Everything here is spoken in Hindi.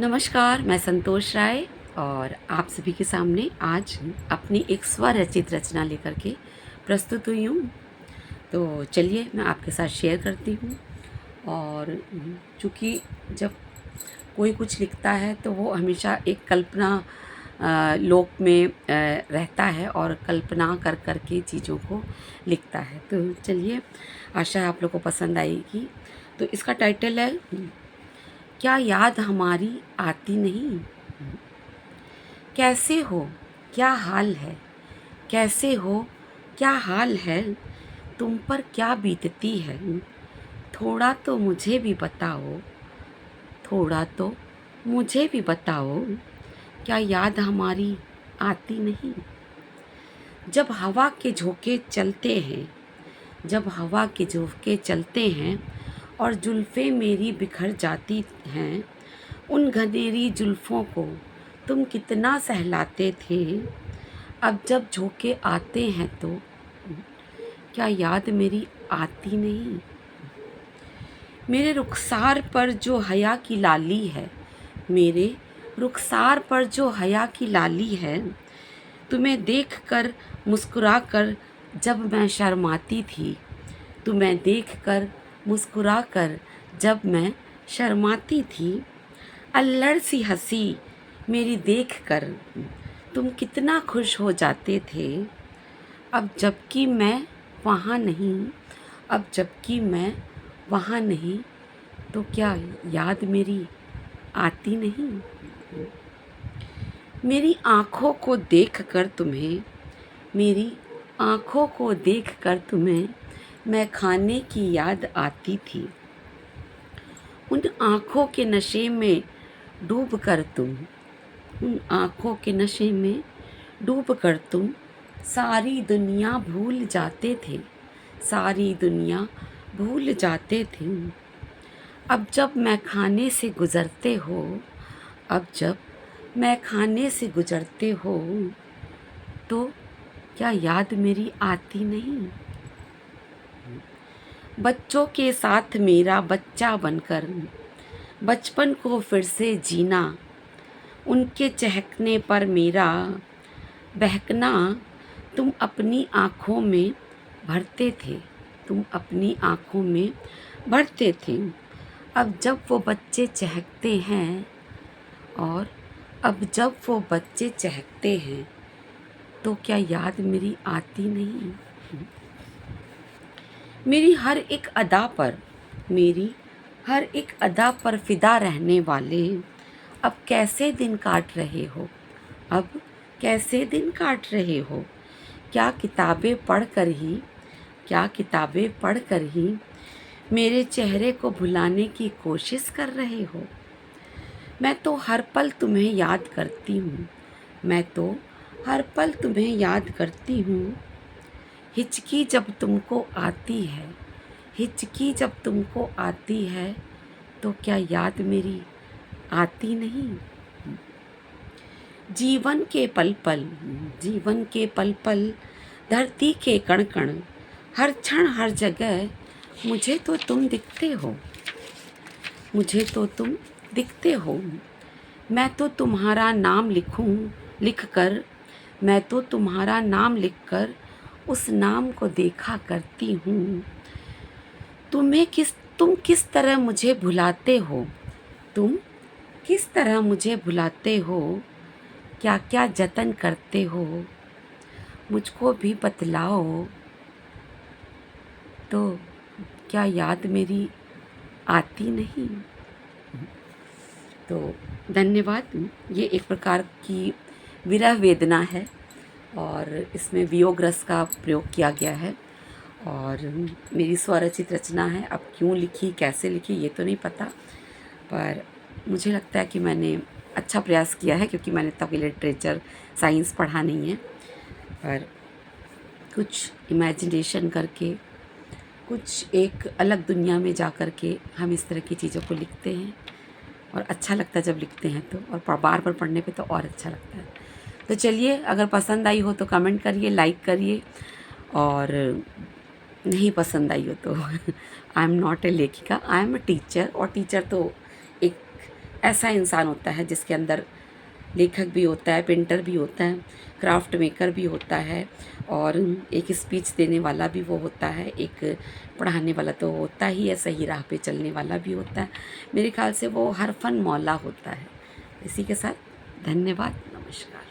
नमस्कार, मैं संतोष राय और आप सभी के सामने आज अपनी एक स्वरचित रचना लेकर के प्रस्तुत हुई हूँ। तो चलिए मैं आपके साथ शेयर करती हूँ। और चूँकि जब कोई कुछ लिखता है तो वो हमेशा एक कल्पना लोक में रहता है और कल्पना कर कर के चीज़ों को लिखता है। तो चलिए, आशा है आप लोग को पसंद आएगी। तो इसका टाइटल है, क्या याद हमारी आती नहीं? कैसे हो, क्या हाल है? कैसे हो, क्या हाल है? तुम पर क्या बीतती है? थोड़ा तो मुझे भी बताओ, थोड़ा तो मुझे भी बताओ। क्या याद हमारी आती नहीं? जब हवा के झोंके चलते हैं, जब हवा के झोंके चलते हैं और जुल्फ़ें मेरी बिखर जाती हैं, उन घनेरी जुल्फ़ों को तुम कितना सहलाते थे। अब जब झोंके आते हैं तो क्या याद मेरी आती नहीं? मेरे रुखसार पर जो हया की लाली है, मेरे रुखसार पर जो हया की लाली है, तुम्हें देख कर मुस्कुरा कर जब मैं शर्माती थी, तुम्हें देख कर मुस्कुरा कर जब मैं शर्माती थी, अल्लड़ सी हंसी मेरी देख कर तुम कितना खुश हो जाते थे। अब जबकि मैं वहाँ नहीं, अब जबकि मैं वहाँ नहीं, तो क्या याद मेरी आती नहीं? मेरी आँखों को देख कर तुम्हें, मेरी आँखों को देख कर तुम्हें मैं खाने की याद आती थी। उन आँखों के नशे में डूब कर तुम, उन आँखों के नशे में डूब कर तुम सारी दुनिया भूल जाते थे, सारी दुनिया भूल जाते थे। अब जब मैं खाने से गुज़रते हो, अब जब मैं खाने से गुज़रते हो, तो क्या याद मेरी आती नहीं? बच्चों के साथ मेरा बच्चा बनकर बचपन को फिर से जीना, उनके चहकने पर मेरा बहकना, तुम अपनी आँखों में भरते थे, तुम अपनी आँखों में भरते थे। अब जब वो बच्चे चहकते हैं, और अब जब वो बच्चे चहकते हैं, तो क्या याद मेरी आती नहीं? मेरी हर एक अदा पर, मेरी हर एक अदा पर फिदा रहने वाले, अब कैसे दिन काट रहे हो? अब कैसे दिन काट रहे हो? क्या किताबें पढ़कर ही, क्या किताबें पढ़कर ही मेरे चेहरे को भुलाने की कोशिश कर रहे हो? मैं तो हर पल तुम्हें याद करती हूँ, मैं तो हर पल तुम्हें याद करती हूँ। हिचकी जब तुमको आती है, हिचकी जब तुमको आती है, तो क्या याद मेरी आती नहीं? जीवन के पल पल, जीवन के पल पल, धरती के कण कण, हर क्षण हर जगह मुझे तो तुम दिखते हो, मुझे तो तुम दिखते हो। मैं तो तुम्हारा नाम लिख कर, मैं तो तुम्हारा नाम लिख कर उस नाम को देखा करती हूँ। तुम किस तरह मुझे भुलाते हो? तुम किस तरह मुझे भुलाते हो? क्या क्या जतन करते हो? मुझको भी बतलाओ, तो क्या याद मेरी आती नहीं? तो धन्यवाद। ये एक प्रकार की विरह वेदना है और इसमें वियोग रस का प्रयोग किया गया है और मेरी स्वरचित रचना है। अब क्यों लिखी, कैसे लिखी, ये तो नहीं पता, पर मुझे लगता है कि मैंने अच्छा प्रयास किया है, क्योंकि मैंने तब लिटरेचर साइंस पढ़ा नहीं है। पर कुछ इमेजिनेशन करके, कुछ एक अलग दुनिया में जा कर के हम इस तरह की चीज़ों को लिखते हैं और अच्छा लगता है जब लिखते हैं तो, और बार बार पढ़ने पे तो और अच्छा लगता है। तो चलिए, अगर पसंद आई हो तो कमेंट करिए, लाइक करिए, और नहीं पसंद आई हो तो आई एम नॉट ए लेखिका, आई एम अ टीचर। और टीचर तो एक ऐसा इंसान होता है जिसके अंदर लेखक भी होता है, पेंटर भी होता है, क्राफ्ट मेकर भी होता है, और एक स्पीच देने वाला भी वो होता है, एक पढ़ाने वाला तो होता ही है, सही राह पे चलने वाला भी होता है। मेरे ख्याल से वो हर फन मौला होता है। इसी के साथ धन्यवाद, नमस्कार।